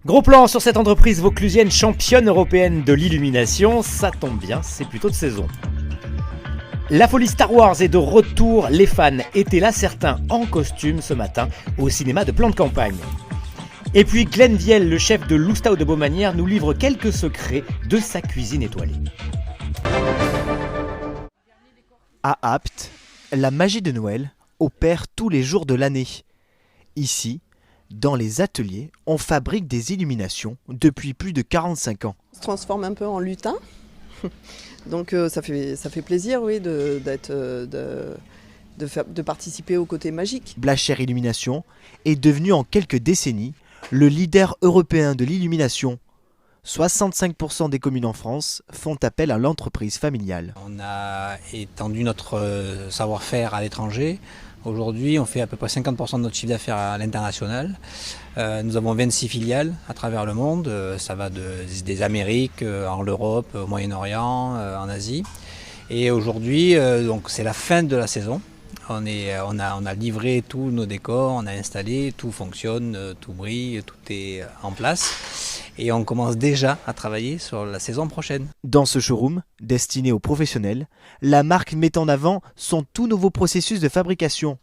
Gros plan sur cette entreprise vauclusienne championne européenne de l'illumination, ça tombe bien, c'est plutôt de saison. La folie Star Wars est de retour, les fans étaient là, certains en costume ce matin, au cinéma de plan de campagne. Et puis Glenn Viel, le chef de Lustau de Baumanière, nous livre quelques secrets de sa cuisine étoilée. À Apt, la magie de Noël opère tous les jours de l'année. Ici, dans les ateliers, on fabrique des illuminations depuis plus de 45 ans. On se transforme un peu en lutin, donc ça fait plaisir oui, de participer au côté magique. Blacher Illumination est devenu en quelques décennies le leader européen de l'illumination. 65% des communes en France font appel à l'entreprise familiale. On a étendu notre savoir-faire à l'étranger. Aujourd'hui, on fait à peu près 50% de notre chiffre d'affaires à l'international. Nous avons 26 filiales à travers le monde. Ça va des Amériques, en Europe, au Moyen-Orient, en Asie. Et aujourd'hui, donc c'est la fin de la saison. On a livré tous nos décors, on a installé, tout fonctionne, tout brille, tout est en place. Et on commence déjà à travailler sur la saison prochaine. Dans ce showroom, destiné aux professionnels, la marque met en avant son tout nouveau processus de fabrication.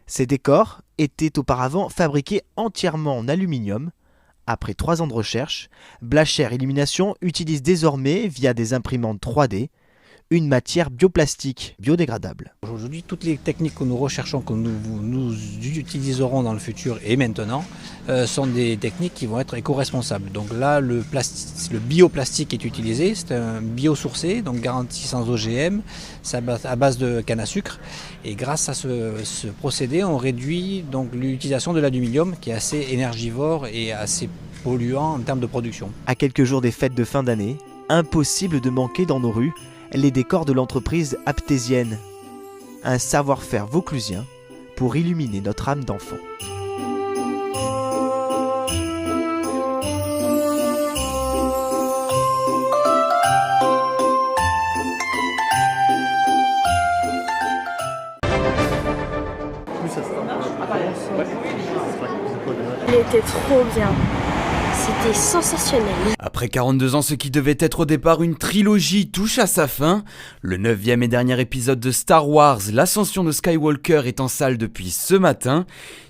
Ces décors étaient auparavant fabriqués entièrement en aluminium. Après 3 ans de recherche, Blacher Illumination utilise désormais, via des imprimantes 3D, une matière bioplastique biodégradable. Aujourd'hui, toutes les techniques que nous recherchons, que nous utiliserons dans le futur et maintenant, sont des techniques qui vont être éco-responsables. Donc là, le bioplastique est utilisé, c'est un biosourcé, donc garanti sans OGM, c'est à base de canne à sucre. Et grâce à ce procédé, on réduit donc l'utilisation de l'aluminium qui est assez énergivore et assez polluant en termes de production. À quelques jours des fêtes de fin d'année, impossible de manquer dans nos rues les décors de l'entreprise aptésienne. Un savoir-faire vauclusien pour illuminer notre âme d'enfant. Il était trop bien. C'était sensationnel. Après 42 ans, ce qui devait être au départ une trilogie touche à sa fin. Le 9e et dernier épisode de Star Wars, l'ascension de Skywalker, est en salle depuis ce matin.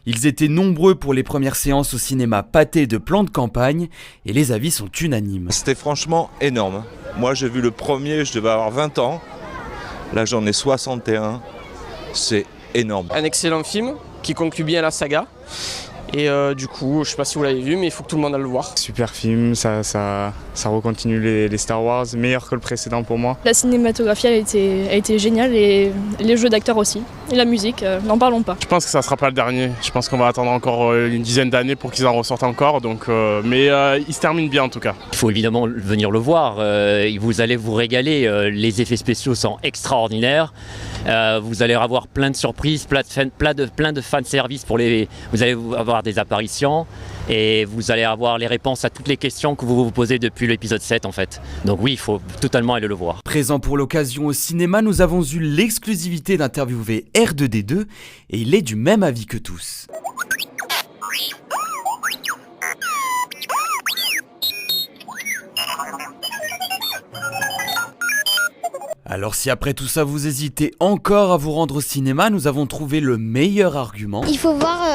Ils étaient nombreux pour les premières séances au cinéma Pathé de plan de campagne et les avis sont unanimes. C'était franchement énorme. Moi j'ai vu le premier, je devais avoir 20 ans. Là j'en ai 61. C'est énorme. Un excellent film qui conclut bien la saga. Et du coup, je sais pas si vous l'avez vu, mais il faut que tout le monde aille le voir. Super film, ça recontinue les Star Wars, meilleur que le précédent pour moi. La cinématographie a été géniale et les jeux d'acteurs aussi. Et la musique, n'en parlons pas. Je pense que ça sera pas le dernier. Je pense qu'on va attendre encore une dizaine d'années pour qu'ils en ressortent encore. Mais il se termine bien en tout cas. Il faut évidemment venir le voir. Vous allez vous régaler. Les effets spéciaux sont extraordinaires. Vous allez avoir plein de surprises, plein de fanservice vous allez avoir des apparitions et vous allez avoir les réponses à toutes les questions que vous vous posez depuis l'épisode 7 en fait. Donc oui, il faut totalement aller le voir. Présent pour l'occasion au cinéma, nous avons eu l'exclusivité d'interviewer R2D2 et il est du même avis que tous. Alors si après tout ça vous hésitez encore à vous rendre au cinéma, nous avons trouvé le meilleur argument. Il faut voir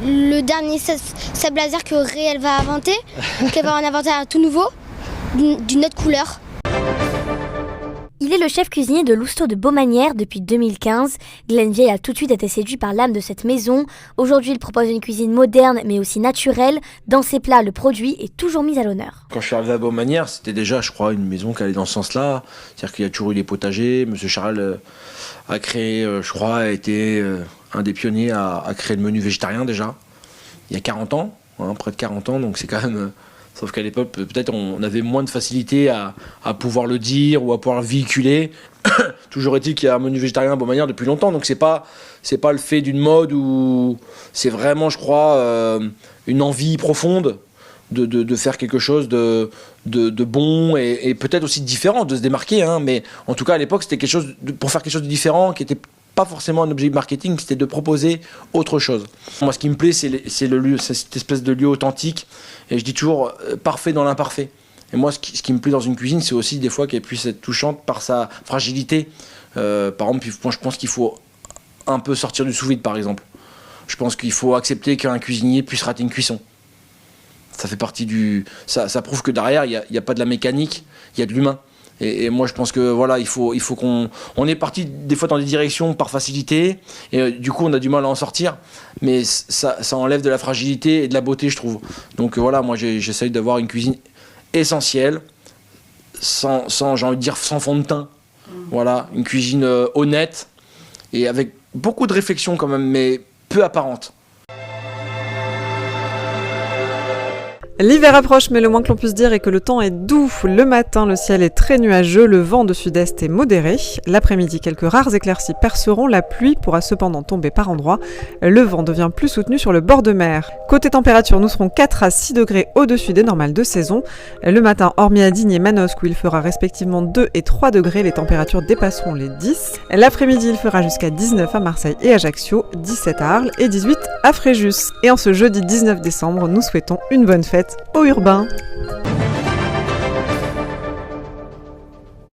le dernier sable laser que Réel va inventer, qu'elle va en inventer un tout nouveau, d'une autre couleur. Il est le chef cuisinier de Lustau de Baumanière depuis 2015. Glenn Viel a tout de suite été séduit par l'âme de cette maison. Aujourd'hui, il propose une cuisine moderne mais aussi naturelle. Dans ses plats, le produit est toujours mis à l'honneur. Quand je suis arrivé à Baumanière, c'était déjà, je crois, une maison qui allait dans ce sens-là. C'est-à-dire qu'il y a toujours eu des potagers. Monsieur Charles a créé, je crois, a été un des pionniers à créer le menu végétarien déjà. Il y a 40 ans, près de 40 ans, donc c'est quand même... Sauf qu'à l'époque, peut-être on avait moins de facilité à pouvoir le dire ou à pouvoir le véhiculer. Toujours est-il qu'il y a un menu végétarien à Baumanière depuis longtemps, donc c'est pas le fait d'une mode ou c'est vraiment, je crois, une envie profonde de faire quelque chose de bon et peut-être aussi de différent, de se démarquer. Mais en tout cas, à l'époque, c'était quelque chose pour faire quelque chose de différent qui était pas forcément un objet marketing, c'était de proposer autre chose. Moi, ce qui me plaît, c'est le lieu, c'est cette espèce de lieu authentique Et je dis toujours parfait dans l'imparfait. Et moi, ce qui me plaît dans une cuisine, c'est aussi des fois qu'elle puisse être touchante par sa fragilité. Par exemple, moi, je pense qu'il faut un peu sortir du sous-vide, par exemple. Je pense qu'il faut accepter qu'un cuisinier puisse rater une cuisson. Ça fait partie du... Ça prouve que derrière, il n'y a pas de la mécanique, il y a de l'humain. Et moi, je pense que voilà, il faut qu'on... On est parti des fois dans des directions par facilité, et du coup, on a du mal à en sortir. Mais ça enlève de la fragilité et de la beauté, je trouve. Donc voilà, moi, j'essaye d'avoir une cuisine essentielle, sans j'ai envie de dire, sans fond de teint. Voilà, une cuisine honnête, et avec beaucoup de réflexion quand même, mais peu apparente. L'hiver approche, mais le moins que l'on puisse dire est que le temps est doux. Le matin, le ciel est très nuageux, le vent de sud-est est modéré. L'après-midi, quelques rares éclaircies perceront, la pluie pourra cependant tomber par endroits. Le vent devient plus soutenu sur le bord de mer. Côté température, nous serons 4 à 6 degrés au-dessus des normales de saison. Le matin, hormis à Digne et Manosque, où il fera respectivement 2 et 3 degrés, les températures dépasseront les 10. L'après-midi, il fera jusqu'à 19 à Marseille et Ajaccio, 17 à Arles et 18 à Fréjus. Et en ce jeudi 19 décembre, nous souhaitons une bonne fête au urbain.